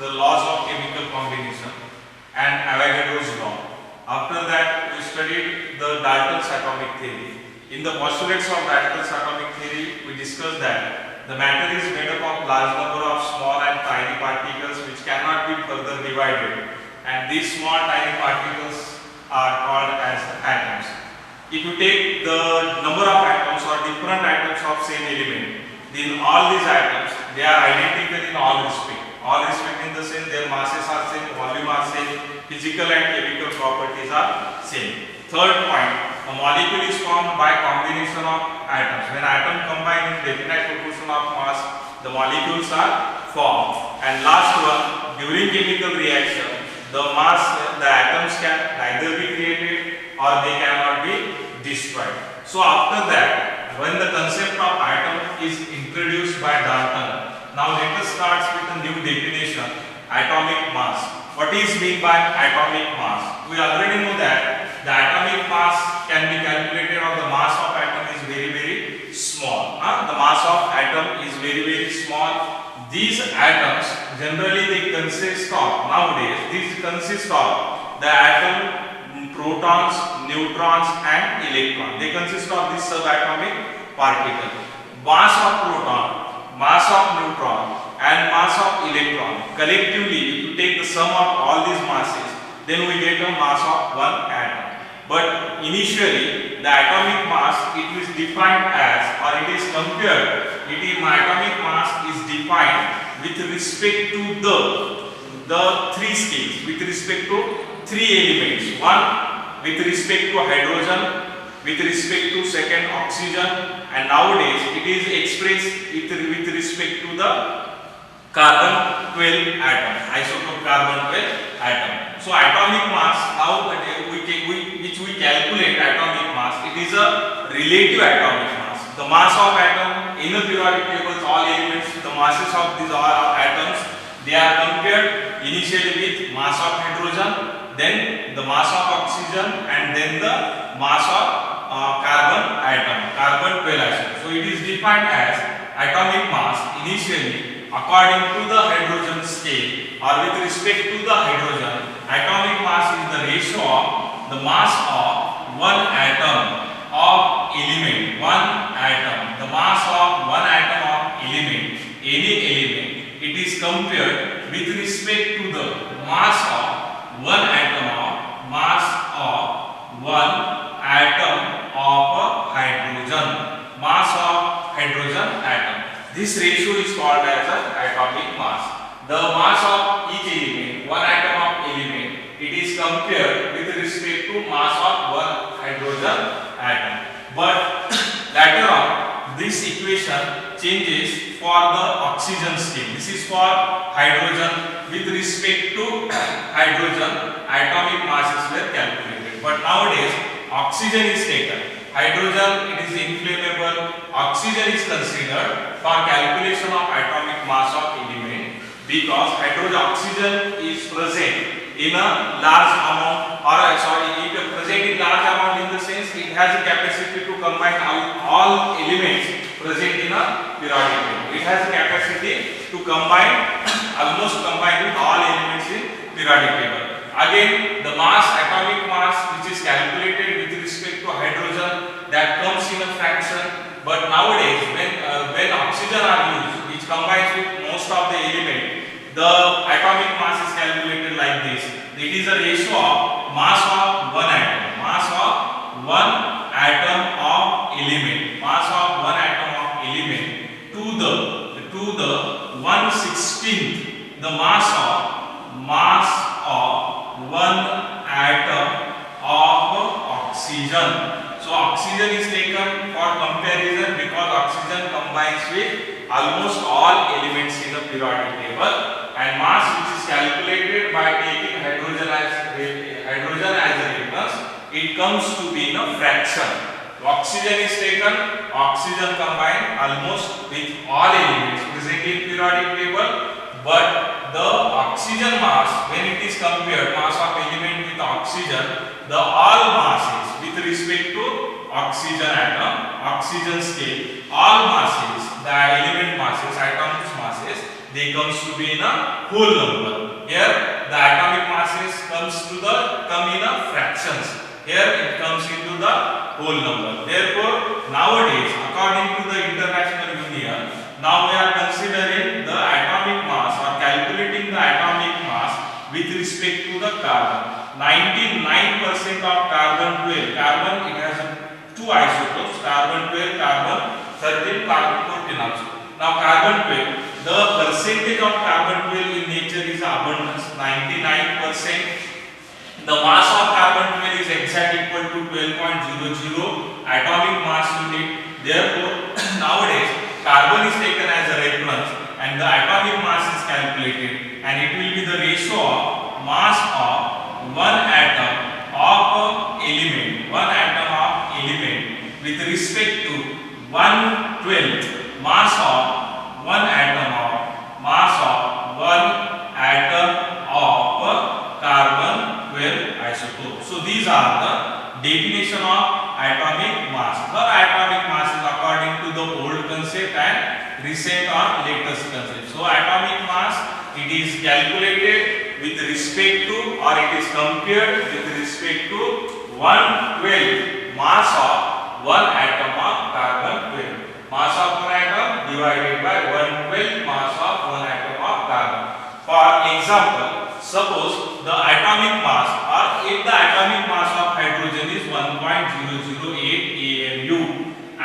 the laws of chemical combination and Avogadro's law. After that, we studied the Dalton's atomic theory. In the postulates of Dalton's atomic theory, we discussed that the matter is made up of large number of small and tiny particles which cannot be further divided, and these small tiny particles are called as atoms. If you take the number of atoms or different atoms of same element, then all these atoms, they are identical in all respect. All respect in the sense their masses are same, volume are same, physical and chemical properties are same. Third point, a molecule is formed by combination of atoms. When atoms combine in definite proportion of mass, the molecules are formed. And last one, during chemical reaction, the atoms can neither be created or they cannot be destroyed. So after that, when the concept of atom is introduced by Dalton, now let us start with a new definition, atomic mass. What is meant by atomic mass? We already know that the atomic mass can be calculated, or the mass of atom is very small. The mass of atom is very small. These atoms generally they consist of, nowadays these consist of the atom, protons, neutrons and electrons. They consist of this subatomic particle. Mass of proton, mass of neutron and mass of electron, collectively if you take the sum of all these masses, then we get a mass of one atom. But initially the atomic mass, it is defined as, or it is compared, atomic mass is defined with respect to the three scales, with respect to three elements. One with respect to hydrogen, with respect to second oxygen, and nowadays it is expressed with respect to the carbon 12 atom, isotope carbon 12 atom. So atomic mass, now which we calculate atomic mass, it is a relative atomic mass. The mass of atom in a periodic table, all elements, the masses of these all atoms, they are compared initially with mass of hydrogen, then the mass of oxygen, and then the mass of carbon atom, carbon 12 atom. So it is defined as atomic mass initially according to the hydrogen scale, or with respect to the hydrogen. Atomic mass is the ratio of the mass of one atom of element, the mass of one atom of element, any element. It is compared with respect to the mass of one atom of hydrogen, mass of hydrogen atom. This ratio is called as atomic mass. The mass of each element, one atom of element, it is compared with respect to mass of one hydrogen atom. But later on, this equation changes for the oxygen scale. This is for hydrogen. With respect to hydrogen, atomic masses were calculated. But nowadays, oxygen is taken. Hydrogen, it is inflammable. Oxygen is considered for calculation of atomic mass of element, because oxygen is present in a large amount, or it is present in large amount in the sense it has a capacity to combine all elements present in a periodic table. It has a capacity to almost combine with all elements in periodic table. Again, the atomic mass which is calculated with respect to hydrogen, that comes in a fraction. But nowadays, when oxygen are used, which combines with most of the element, the atomic mass is calculated like this. It is a ratio of mass of one atom, of element, to the 1/16th the mass of one atom of oxygen. So oxygen is taken for comparison because oxygen combines with almost all elements in the periodic table, and mass which is calculated by taking hydrogen as a reference, it comes to be in a fraction. Oxygen is taken, oxygen combined almost with all elements present in periodic table, but the oxygen mass, when it is compared, mass of element with oxygen, the all masses with respect to oxygen atom, oxygen scale, all masses, the element masses, atomic masses, they comes to be in a whole number. Here the atomic masses come in a fractions. Here it comes into the whole number. Therefore, nowadays, according to the International Union, now we are considering the atomic mass or calculating the atomic mass with respect to the carbon. 99% of carbon 12. Carbon, it has two isotopes, carbon 12, carbon 13, carbon 14 also. Now carbon 12, the percentage of carbon 12 in nature is abundance, 99%. The mass of carbon 12 is exactly equal to 12.00 atomic mass unit. Therefore, nowadays carbon is taken as a reference and the atomic mass is calculated, and it will be the ratio of mass of one atom of element with respect to 1/12 mass of one atom of carbon 12 isotope. So these are the definition of atomic mass. The atomic mass is according to the old concept and recent or latest concept. So atomic mass, it is calculated with respect to, or it is compared with respect to 1/12 mass of one atom of carbon 12. Mass of one atom divided by 1/12 mass of one atom of carbon. For example, suppose the atomic mass, or if the atomic mass of hydrogen is 1.008 AMU,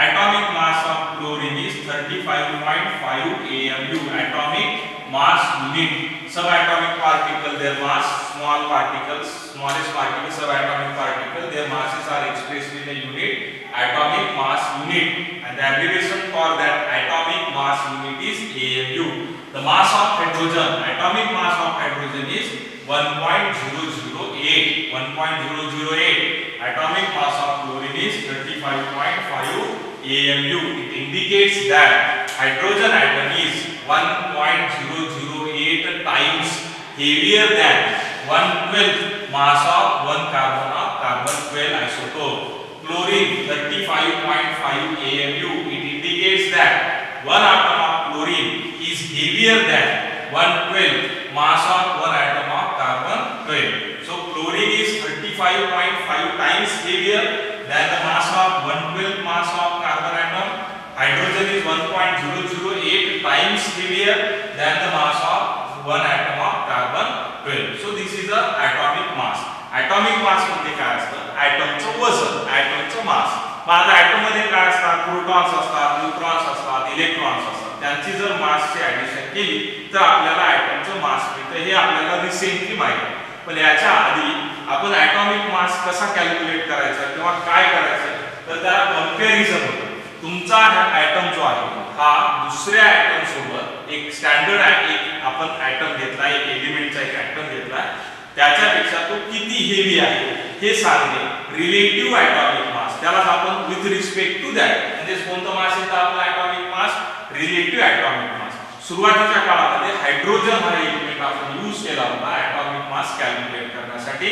atomic mass of chlorine is 35.5 AMU, atomic mass unit. Subatomic particle, their mass, small particles, smallest particle, subatomic particle, their masses are expressed in the unit atomic mass unit, and the abbreviation for that atomic mass unit is AMU. The mass of hydrogen, atomic mass of hydrogen is 1.008. Atomic mass of chlorine is 35.5 AMU. It indicates that hydrogen atom is 1.008 times heavier than 1/12 mass of one carbon of carbon 12 isotope. Chlorine 35.5 AMU. It indicates that one atom of chlorine is heavier than 1/12 mass of one atom of carbon 12. So chlorine is 35.5 times heavier than the mass of 1/12 mass of carbon atom. Hydrogen is 1.008 times heavier than the mass of one atom of carbon 12. So this is the atomic mass. atomic mass म्हणजे काय असतं? ॲटमचं वजन, ॲटमचं मास. माझ्या atom मध्ये काय असतात? Protons असतात, neutrons असतात, इलेक्ट्रॉन्स असतात. त्यांची जर मासची ॲडिशन केली तर आपल्याला ॲटमचं मास मिळतं. हे आपल्याला रिसेंटली माहिती आहे. पण याच्या आधी आपण ॲटॉमिक मास कसा कॅल्क्युलेट करायचा किंवा काय करायचं तर त्याला कंपॅरिझन होतं. तुमचा ॲटम जो आहे हा दुसऱ्या ॲटम सोबत एक स्टँडर्ड एक आपण ॲटम घेतला, एक एलिमेंटचा एक ॲटम घेतला, त्याच्यापेक्षा तो किती हेवी आहे हे सांगणे रिलेटिव्ह ॲटॉमिक मास. त्याला आपण विथ रिस्पेक्ट टू दॅट म्हणजे कोणतं मास येतं आपला ॲटॉमिक मास? रिलेटिव्ह ॲटॉमिक मास. सुरुवातीच्या काळामध्ये हायड्रोजन हा एलिमेंट आपण यूज केला होता ॲटॉमिक मास कॅल्क्युलेट करण्यासाठी,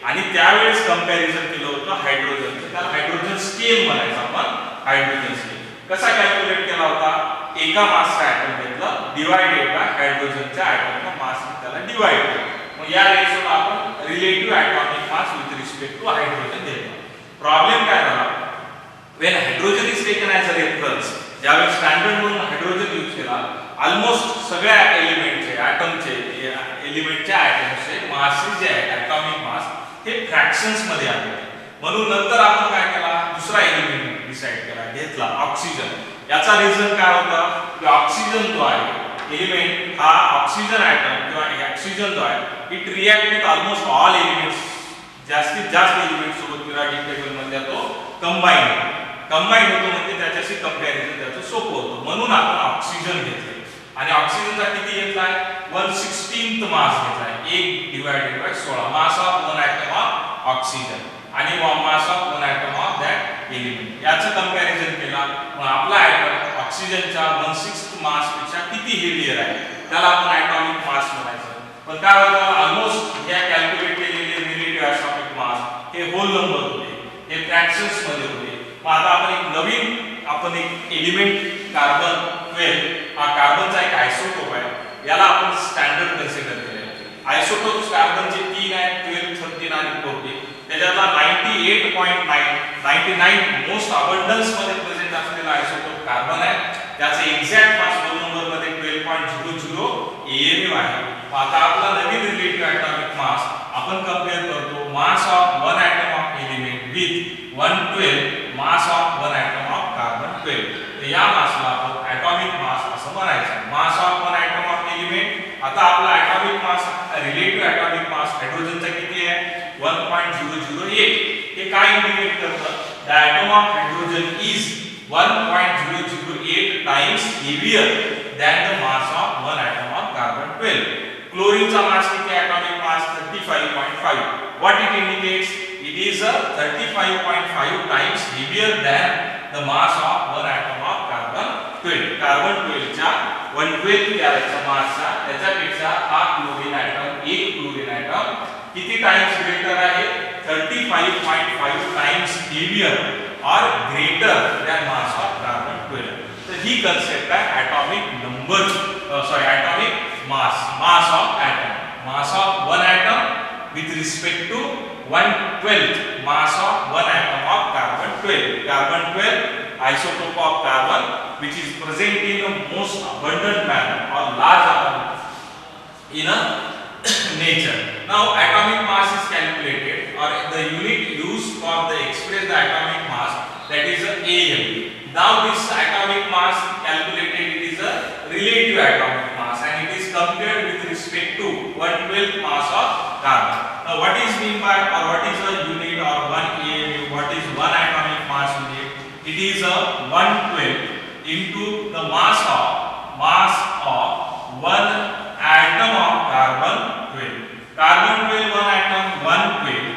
आणि त्यावेळेस कंपॅरिझन केलं होतं हायड्रोजनचं. त्याला हायड्रोजन स्केल म्हणायचं आपण. हायड्रोजन स्केल कसा कॅल्क्युलेट केला होता? एका मासचा ॲटम घेतला डिवाइडेड बाय हायड्रोजनच्या ॲटमचा मास, त्याला डिवाइड केलं. मग या रेशोला आपण relative atomic mass with respect two hydrogen देतो. प्रॉब्लेम काय झाला? When hydrogen is taken as a reference, ज्यावेळेस स्टँडर्ड म्हणून हायड्रोजन यूज केला, ऑलमोस्ट सगळ्या एलिमेंटचे ॲटमचे एलिमेंटच्या ॲटमचे मासेस जे आहेत ॲटॉमिक मास हे फ्रॅक्शन्स मध्ये आले. म्हणून नंतर आपण काय केला? दुसरा एलिमेंट डिसाइड केला, घेतला ऑक्सिजन. याचा रिझन काय होता की ऑक्सिजन जो आहे एलिमेंट हा ऑक्सिजन ॲटम किंवा ऑक्सिजन जो आहे it react with almost all elements. जास्तीत जास्त एलिमेंट सोबत पिरियडिक टेबल मध्ये तो कंबाईन होतो म्हणजे त्याच्याशी कंपॅरिझन त्याचं सोपं होतं. म्हणून आपण ऑक्सिजन घेतले आणि ऑक्सिजनचा किती घेतलाय? 1/16 मास घेतलाय. 1 divided by 16 mass of one atom of oxygen आणि mass of one atom of that element. याचं कंपॅरिझन केला, मग आपला ॲटम ऑक्सिजनच्या 1/6 मास पेक्षा किती हेवियर आहे त्याला आपण ॲटॉमिक मास म्हणायचं. पण काय होतं? ऑलमोस्ट या कॅल्क्युलेट केलेले रिलेटिव्ह ॲटॉमिक मास हे होल नंबर होते, हे फ्रॅक्शन्स मध्ये होते. मग आता आपण एक नवीन आपण एक एलिमेंट कार्बन 12 हा कार्बनचा एक आयसोटोप आहे, याला आपण स्टँडर्ड कन्सिडर केलेला आहे. आयसोटोप्स कार्बनचे 3 आहेत, 12, 13 आणि 14. त्याच्यातला 98.99 मोस्ट अबंडन्स मध्ये प्रेझेंट असलेला आयसोटोप कार्बन आहे. त्याचे एक्झॅक्ट मास 1 नंबर मध्ये 12.00 AMU आहे. आता आपला नवीन रिलेटिव्ह ॲटॉमिक मास आपण कंपेअर करतो mass of one atom of element with 112 mass of one atom of carbon 12. तर या मासला आपण ॲटॉमिक मास असं म्हणायचं. Mass of one atom of element. आता आपला atomic mass relative atomic mass हायड्रोजनचा किती आहे? 1.008. हे काय इंडिकेट करतं? The atom of hydrogen is 1.008 times heavier than the mass of one atom of carbon 12. क्लोरीनचा मास किती आहे? Atomic mass 35.5. What it indicates? It is a 35.5 times heavier than the mass of one atom of carbon 12. Carbon 12 च्या 112 कॅरेटचा मासचा त्याच्यापेक्षा हा chlorine atom, एक chlorine atom किती times greater आहे? 35.5 times heavier or greater than mass of carbon 12. So he concept आहे atomic number, atomic mass of atom, mass of one atom with respect to 1/12 mass of one atom of carbon 12. Carbon 12 isotope of carbon which is present in the most abundant manner or large amount in a nature. Now atomic mass is calculated, or the unit used for the express the atomic mass, that is a AMU. Now this atomic mass calculated, it is a relative atomic mass and it is compared with respect to 1/12 mass of carbon. Now what is mean by, or what is a unit or 1 AMU? What is one atomic mass unit? It is a 1/12 into the mass of one atom of carbon 12. Carbon 12 one atom 1/12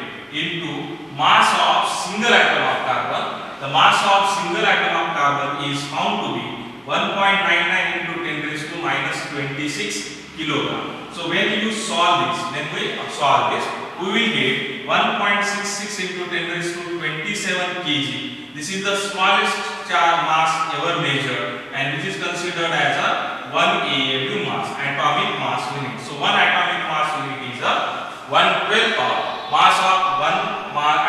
into mass of single atom of carbon. The mass of single atom of carbon is found to be 1.99 into 10 raised to minus 26 kilogram. So when you solve this, we will get 1.66 into 10 raised to 27 kg. This is the smallest mass ever measured and which is considered as a 1 AMU mass, atomic mass unit. So one atomic mass unit is a 1/12 of mass of one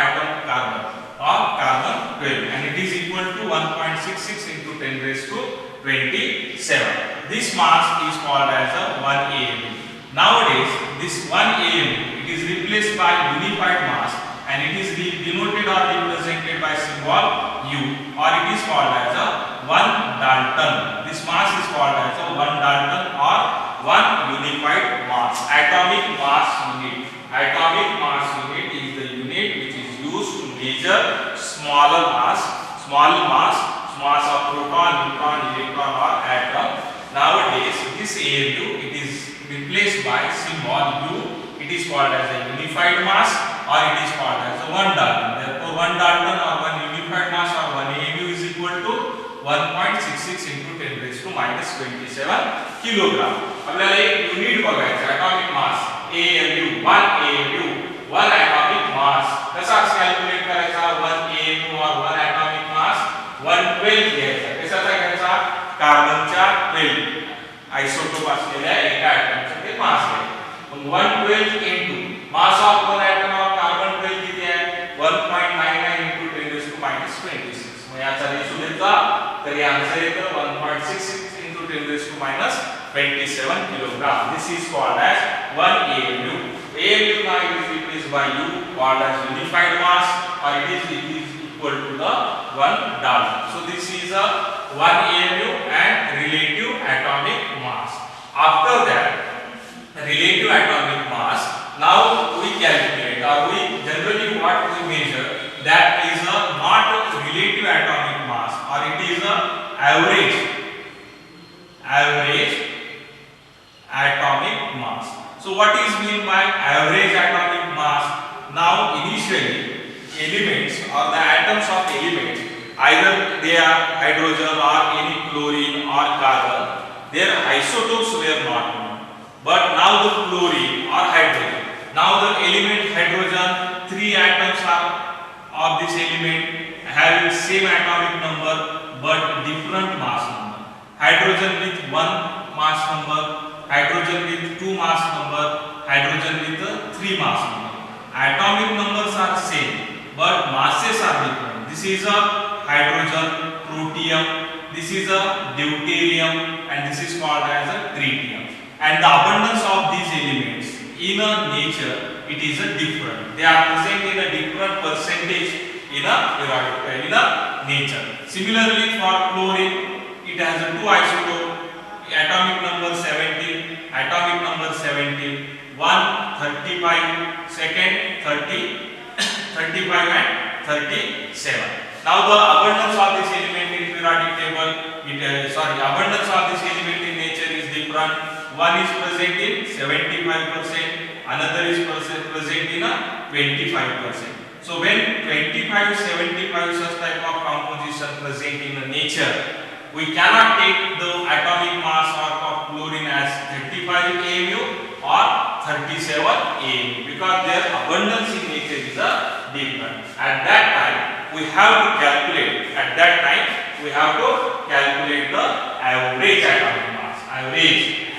atom carbon or carbon 12, and it is equal to 1.66 into 10 raised to 27. This mass is called as a 1 AMU. Nowadays this 1 AMU, it is replaced by unified mass and it is denoted or represented by symbol U, or it is called as a 1 Dalton. This mass is called as a 1 Dalton or 1 unified mass. Atomic mass unit. Atomic mass unit is the unit which is used to measure small mass of proton, neutron, electron or atom. Nowadays this AMU, it is replaced by symbol U. It is called as a unified mass or it is called as a 1 Dalton. Therefore 1 Dalton or 1 unified mass or 1 AMU is equal to 1.66 into 10 raised to minus 27 kilogram. आपल्याला एक unit बघायचं atomic mass AMU, 1 AMU, 1 atomic mass. कसा calculate करायचा? 1 AMU or 1 atomic mass 1/12 घ्यायचा. कशाचा घ्यायचा? कार्बनच्या 12 isotope असलेल्या एका ॲटमचा ते मास आहे. मग 1/12 into mass of one atom of carbon 12 किती आहे? 1.99 into 10 raised to minus 26. मग याचा रेशो घेतला तर या आन्सर येतं 1.66 into 10 raised to minus 27 kilogram. This is called as 1 AMU. AMU now is replaced by U, called as unified mass, or it is equal to the 1 Dalton. So this is a 1 AMU and relative atomic mass. After that, relative atomic mass, now we calculate, or we generally what we measure, that is a not a relative atomic mass, or it is a average atomic mass. So what is mean by average atomic mass? Now initially elements or the atoms of elements, either they are hydrogen or any chlorine or carbon, their isotopes were not known. But now the chlorine or hydrogen, now the element hydrogen, 3 atoms are of this element having same atomic number, but different mass number. Hydrogen with 1 mass number, hydrogen with 2 mass number, hydrogen with 3 mass number. Atomic numbers are same, but masses are different. This is a hydrogen, protium, this is a deuterium, and this is called as a tritium. And the abundance of these elements in a nature, it is a different. They are present in a different percentage in a nature. Similarly, for chlorine, it has a 2 isotope, atomic number 17, atomic number 17, one 35, second 30, 35 and 37. Now the abundance of this element in periodic table, abundance of this element in nature is different. One is present in 75%, another is present in a 25%. So when 25, 75 such type of composition present in nature, we cannot take the atomic mass of chlorine as 35 AMU or 37 AMU because their abundance in nature is different. At that time, we have to calculate. The average atomic mass. Average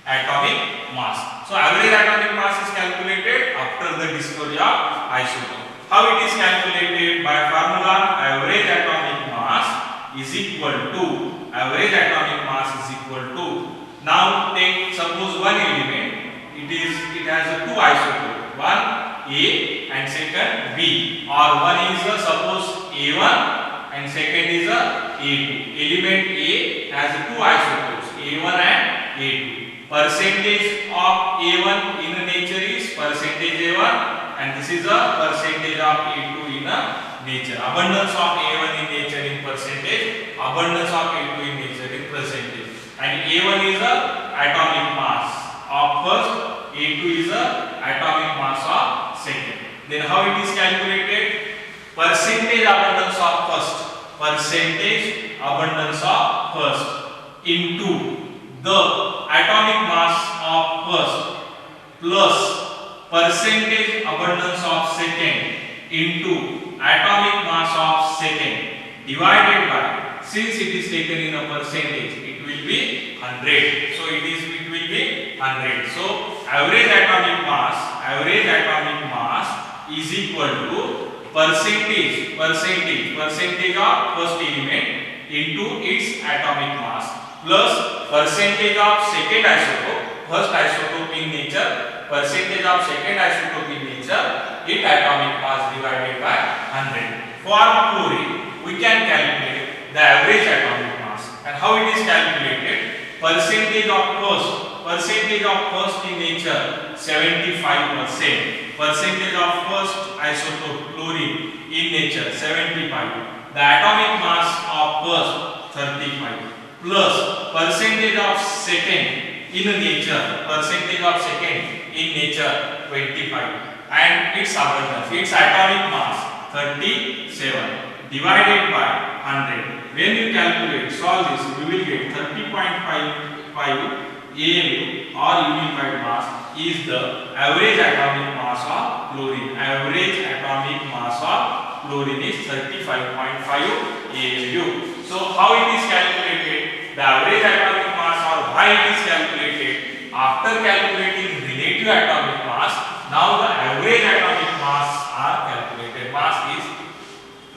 atomic mass. So average atomic mass is calculated after the discovery of isotope. How it is calculated? By formula, average atomic mass is equal to now take suppose one element, it has a 2 isotope, one A and second B, or one is suppose A1 and second is A2. Element A has 2 isotopes, A1 and A2. Percentage of A1 in nature is percentage A1 and this is a percentage of A2 in nature. Abundance of A1 in nature in percentage, abundance of A2 in nature in percentage. And A1 is a atomic mass of first, A2 is a atomic mass of second. Then how it is calculated? Percentage abundance of first into the atomic mass of first plus percentage abundance of second into atomic mass of second divided by, since it is taken in a percentage, it will be 100. So it will be 100. So average atomic mass is equal to percentage of first element into its atomic mass plus percentage of second isotope, first isotope in nature, percentage of second isotope in nature, its atomic mass divided by 100. For chlorine, we can calculate the average atomic mass. And how it is calculated? Percentage of first in nature 75%. Percentage of first isotope chlorine in nature 75. The atomic mass of first 35 plus percentage of second in nature 25 and its abundance, its atomic mass 37 divided by 100. When you calculate, solve this, we will get 30.55 AMU or unified mass is the average atomic mass of chlorine. Average atomic mass of chlorine is 35.5 AMU. So how it is calculated? The average atomic mass, or why it is calculated? After calculating relative atomic mass, now the average atomic mass are calculated. Mass is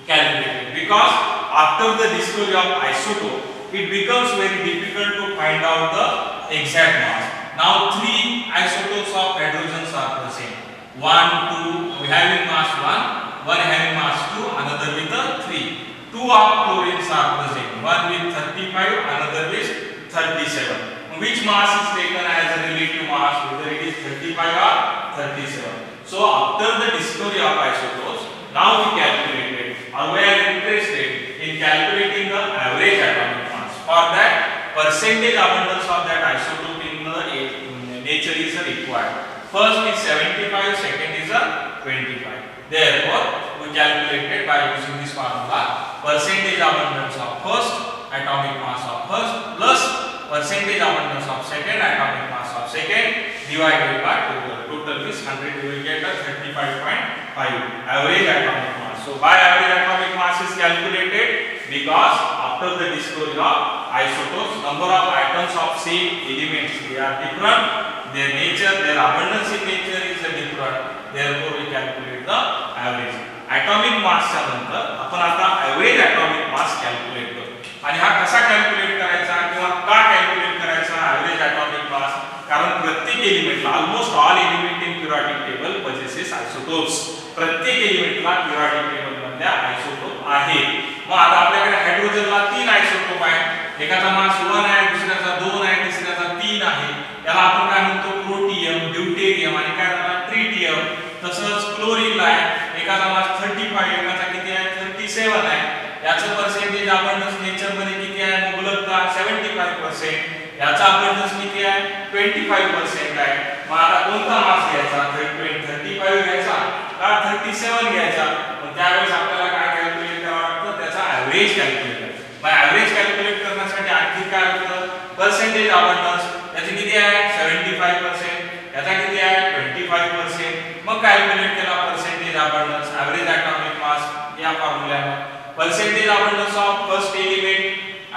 calculated because after the discovery of isotope, it becomes very difficult to find out the exact mass. Now 3 isotopes of hydrogens are present. 1, 2, we have in mass 1, one having mass 2, another with 3. 2 of chlorines are present, one with 35, another with 37. Which mass is taken as a relative mass, whether it is 35 or 37. So after the discovery of isotopes, now we calculated, or we are interested in calculating the average atomic mass. For that, percentage abundance of that isotope in the nature is required. First is 75, second is 25. Therefore, we calculated by using this formula percentage abundance of first, atomic mass of first plus percentage abundance of second, atomic mass of second divided by total. Total is 100, we will get a 35.5 average atomic mass. So why average atomic mass is calculated? Because after the discovery of isotopes, number of atoms of same elements, they are different, their nature, their abundance in nature is different, therefore we calculate the average. Atomic mass च्या नंतर आपण आता average atomic mass calculate करू. आणि हा कसा calculate करायचा किंवा का कॅल्क्युलेट करायचा एव्हरेज atomic mass? कारण प्रत्येक एलिमेंटला almost all element in periodic table possesses isotopes. प्रत्येक एलिमेंटला पिरियॉडिक टेबल मधल्या आयसोटोप आहे. मग आता आपल्याकडे हायड्रोजनला 3 आयसोटोप आहेत. एकाचा मास 1 आहे, दुसऱ्याचा 2 आहे, तिसऱ्याचा 3 आहे. याला आपण काय म्हणतो? प्रोटियम, ड्यूटेरियम आणि काय म्हणतात? ट्रिटियम. तसंच क्लोरीनला आहे, एकाचा मास 35, एकाचा किती आहे? 37 आहे. याचं पर्सेंटेज अबंडन्स नेचर मध्ये किती आहे? मुबलकता 75%. याचा अबंडन्स किती आहे? 25% आहे. मग आता कोणता मास घ्यायचा? 35 घ्यायचा का 37 घ्यायचा? मग त्यावेळेस आपल्याला काय कॅल्क्युलेट करावं लागतं? त्याचा एव्हरेज कॅल्क्युलेट करायचा. मग एव्हरेज कॅल्क्युलेट करण्यासाठी आणखी काय होतं? Percentage abundance. याची किती आहे? 75%. याचा किती आहे? 25%. मग कॅल्क्युलेट केला percentage abundance, average atomic mass या फॉर्म्युल्याने. Percentage abundance of first element,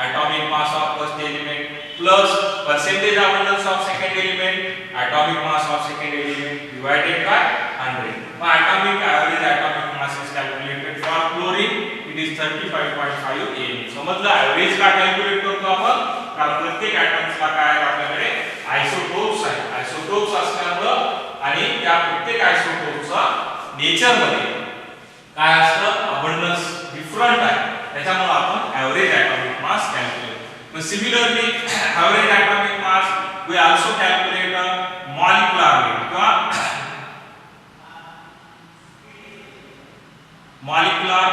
atomic mass of first element plus percentage abundance of second element, atomic mass of second element divided by 100. Now atomic average atomic mass is calculated for chlorine, it is 35.5 AU. समजलं average का calculate करतो आपण? कारण प्रत्येक atoms ला काय आहे आपल्याकडे? Isotopes आहे. आयसोटोप्स असल्यामुळे आणि त्या प्रत्येक आयसोटोपचा नेचर मध्ये काय असतं? अबंडन्स डिफरंट आहे. त्याच्यामुळे आपण average atomic mass calculate. But similarly, average atomic mass we also calculate a molecular weight. Molecular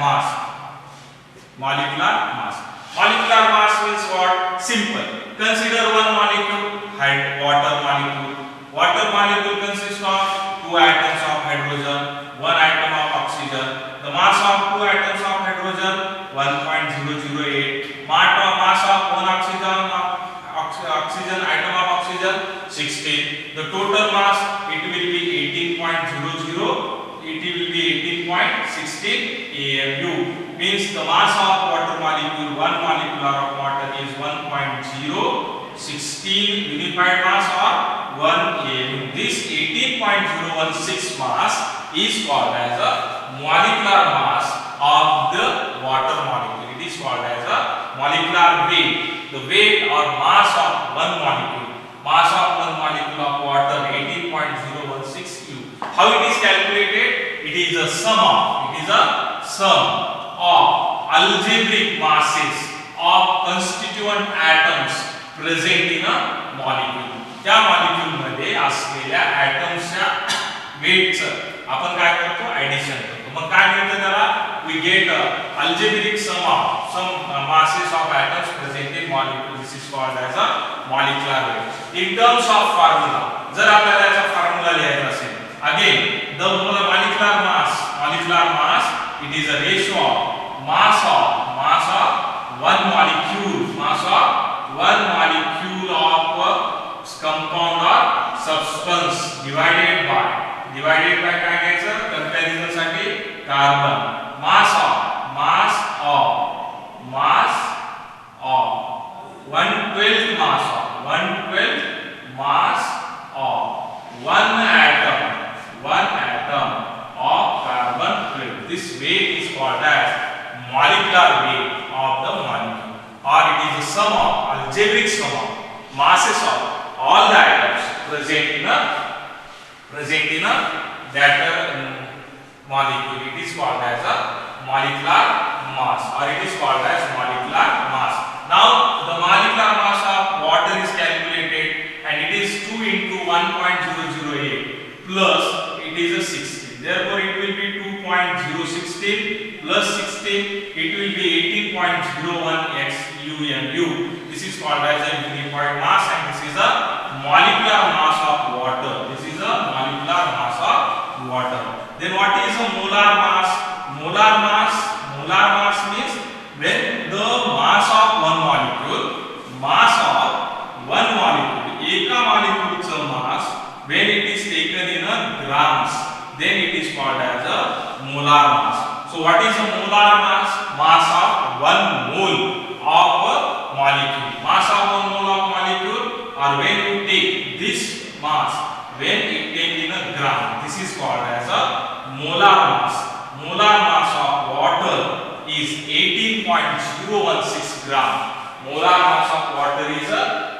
mass. Molecular mass. Molecular mass means what? Simple. Consider one molecule, water molecule. Water molecule consists of 2 atoms of hydrogen, 1 atom of oxygen. The mass of 2 atoms of hydrogen 1.008. Mass of 1 oxygen atom of oxygen 16. The total mass it will be 18.00. It will be 18.16 AMU. Means the mass of water molecule, 1 molecule of water is 1.016 unified mass or 1 AMU. This 18.016 mass is called as a molecular mass of the water molecule. It is called as a molecular weight. The weight or mass of one molecule. Mass of one molecule of water 18.016 U. How it is calculated? It is a sum of algebraic masses of constituent atoms present in a molecule. त्या molecule मध्ये असलेल्या atoms च्या weight आपण काय करतो? Addition करतो. मग काय मिळतं त्याला? We get a algebraic sum of some masses of atoms present in molecule. This is called as a molecular weight. In terms of formula, जर आपल्याला याचा फॉर्म्युला लिहायचा असेल, again the molecular mass it is a ratio of mass of one molecule of compound or substance divided by काय घ्यायचं? Comparison साठी carbon. mass of 1/12 mass of one atom of carbon 12. This weight is called as molecular weight of the molecule, or it is a sum of algebraic sum of masses of all the atoms present in that molecule. It is called as a molecular mass, or it is called as molecular mass. Now the molecular mass of water is calculated, and it is 2 into 1.008 plus it is a 16. Therefore it will be 2.016 plus 16. It will be 18.01 x UMU. This is called as a unified mass, and this is a molecular mass of water. This is a molecular mass of water. Then what is a molar mass? Molar mass means when the mass of one molecule, eka molecule's mass, when it is taken in a grams, then it is called as a molar molar mass. So what is a molar mass? Mass of 1 mole of a molecule. Mass of 1 mole of molecule, or when you take this mass, when it take in a gram, this is called as a molar mass. Molar mass of water is 18.016 gram. Molar mass of water is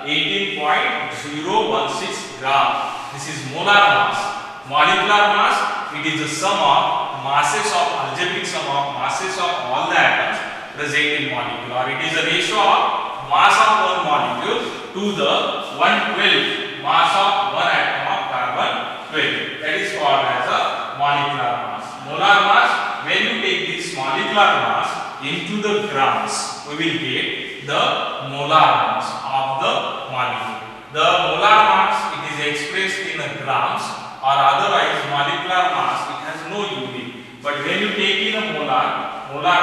18.016 gram. This is molar mass. Molecular mass, it is the sum of masses of algebraic sum of masses of all the atoms present in molecule, or it is a ratio of mass of one molecule to the 1/12 mass of one atom of carbon 12. That is called as a molecular mass. Molar mass, when you take this molecular mass into the grams, we will get the molar mass of the molecule. The molar mass, it is expressed in a grams, or otherwise molecular mass, it has no unit. But when you take in a molar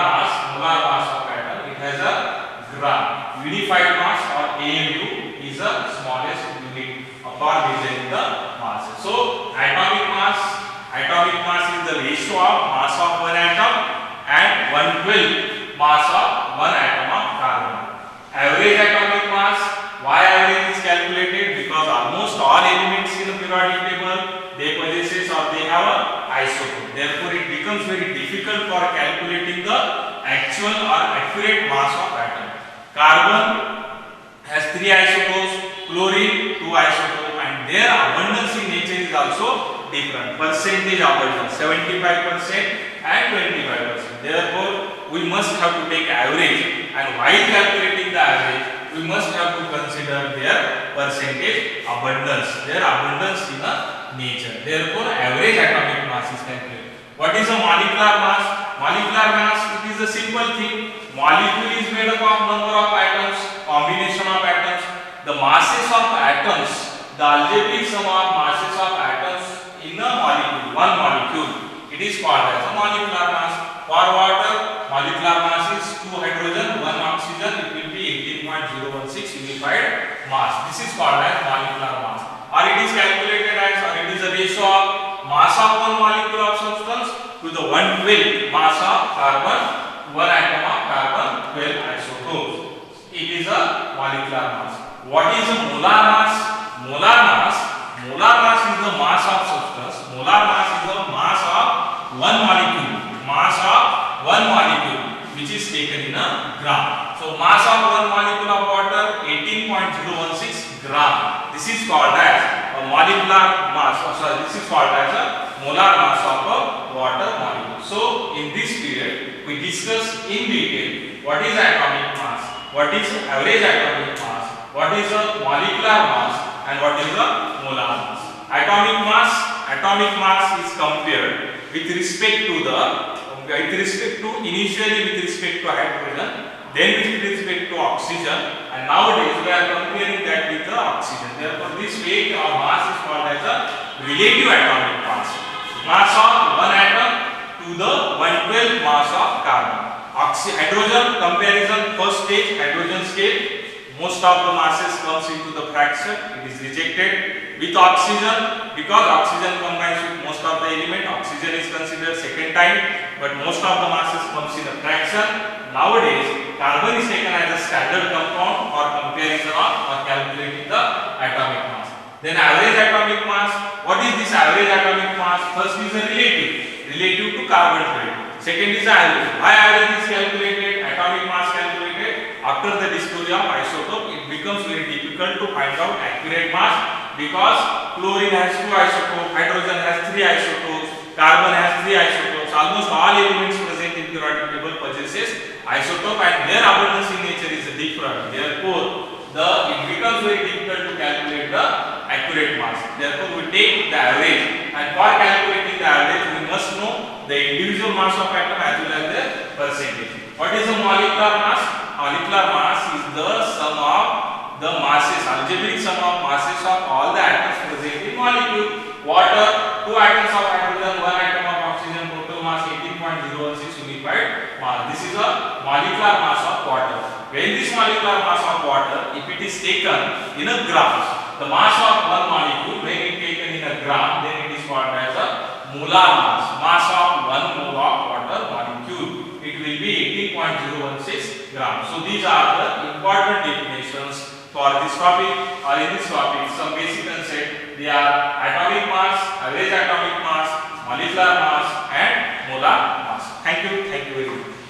mass of atom, it has a gram. Unified mass, or AMU, is the smallest unit upon measuring the masses. So atomic mass is the ratio of mass of one atom and 1/12 mass of one atom of carbon. Average atomic mass, why average is calculated? Because almost all elements in the periodic table, they possess or they have a isotope. Therefore it becomes very difficult for calculating the actual or accurate mass of atom. Carbon has 3 isotopes, chlorine 2 isotopes, and their abundance in nature is also different. Percentage abundance 75% and 25%. Therefore we must have to take average, and while calculating the average, we must have to consider their percentage abundance, their abundance in a nature. Therefore average atomic mass is calculated. What is a molecular mass? Molecular mass, it is a simple thing. Molecule is made up of number of atoms, combination of atoms. The masses of atoms, the algebraic sum of masses of atoms in a molecule, one molecule, it is called as a molecular mass. For water, molecular mass is 2 hydrogen, 1 oxygen, it will be 18.016 unified mass. This is called as molecular mass. Or it is calculated as, or it is a ratio of mass of one molecule of substance to the 1/12 mass of carbon, one atom of carbon 12 isotopes. It is a molecular mass. What is a molar mass? Molar mass is the mass of substance. Molar mass is the mass of one molecule. Mass of one molecule, which is taken in a gram. So mass of one molecule of water 18.016 gram. This is called as a molecular mass. This is called as a molar mass of a water molecule. So in this period we discuss in detail what is atomic mass, what is average atomic mass, what is a molecular mass, and what is a molar mass. Atomic mass is compared with respect to initially with respect to hydrogen, then with respect to oxygen, and nowadays we are comparing that with the oxygen. Therefore this weight or mass is called as a relative atomic mass. Mass of one atom to the 1/12 mass of carbon. Hydrogen comparison, first stage, hydrogen scale, most of the masses comes into the fraction, it is rejected. With oxygen, because oxygen combines with most of the element, oxygen is considered second time, but most of the masses comes in a fraction. Nowadays carbon is taken as a standard compound for comparison or calculating the atomic mass. Then average atomic mass. What is this average atomic mass? First is a relative to carbon 12. Second is average. Why average is calculated? Atomic mass calculated after the discovery of isotope. It becomes very difficult to find out accurate mass, because chlorine has 2 isotopes, hydrogen has 3 isotopes, carbon has 3 isotopes. Almost all elements present in periodic table possesses isotope, and their abundance in nature is different. Therefore it becomes very difficult to calculate the accurate mass. Therefore we take the average, and for calculating the average we must know the individual mass of atom as well as their percentage. What is a molecular mass? Molecular mass is the sum of the masses, algebraic sum of masses of all the atoms present in molecule. Water, 2 atoms of hydrogen, 1 atom of oxygen, total mass 18.016 unified mass. This is a molecular mass of water. When this molecular mass of water, if it is taken in a grams, the mass of one molecule, when it taken in a gram, then it is called as a molar mass. Mass of one mole of these are the important definitions for this topic, or in this topic some basic concept. They are atomic mass, average atomic mass, molecular mass and molar mass. Thank you very much.